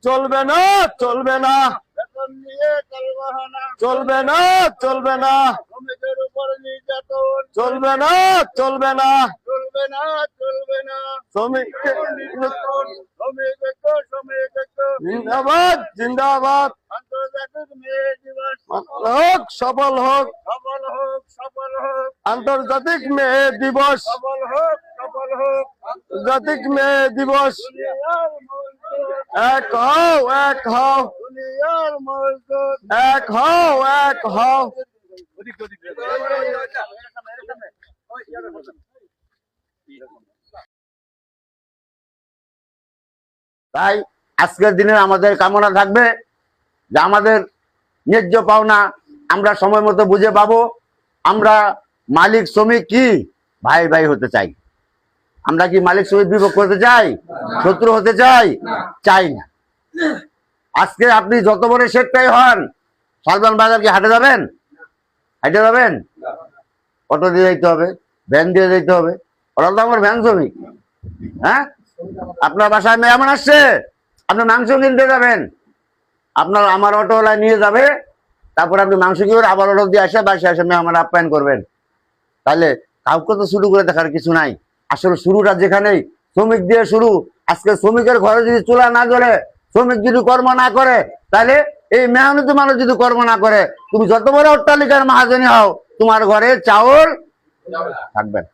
চলবে না চলবে না চলবে না চলবে না শ্রমিকের উপর নির্যাতন চলবে না চলবে না চলবে না চলবে না। শ্রমিক শ্রমিক জিন্দাবাদ জিন্দাবাদ আন্তর্জাতিক মে দিবস হোক সফল হোক সফল হোক সফল হোক আন্তর্জাতিক মে দিবস সফল হোক সফল হোক। আন্তর্জাতিক মে দিবস দুনিয়ার মজদুর এক হও এক হও দুনিয়ার মজদুর এক হও এক হও তাই আজকের দিনে আমাদের কামনা থাকবে যে আমাদের ন্যায্য পাওনা আমরা সময় মতো বুঝে পাবো। আমরা মালিক শ্রমিক কি ভাই ভাই হতে চাই। আমরা কি মালিক শ্রমিক বিভক্ত হতে চাই, শত্রু হতে চাই? চাই না। আজকে আপনি যত বড় শেঠটাই হন, সালমান বাজার কি হাটে যাবেন? হাটে যাবেন? অটো দিয়ে যেতে হবে, ভ্যান দিয়ে যেতে হবে। ওরা তো আমার ভ্যান শ্রমিক। হ্যাঁ, আপনার বাসায় মেহমান আসছে, আপনি মাংস কিনতে যাবেন, আপনার আমার অটোওয়ালায় নিয়ে যাবে, তারপর আপনি মাংস কিনে আবার অটো দিয়ে আসে বাসায় এসে মেহমান আপ্যায়ন করবেন। তাহলে কাউকে তো শুরু করে দেখার কিছু নাই। আসলে শুরুটা যেখানেই শ্রমিক দিয়ে শুরু। আজকে শ্রমিকের ঘরে যদি চুলা না জ্বলে, শ্রমিক যদি কর্ম না করে, তাহলে এই মেহনতি মানুষ যদি কর্ম না করে, তুমি যত বড় অট্টালিকার মহাজনী হও, তোমার ঘরে চাউল থাকবে না।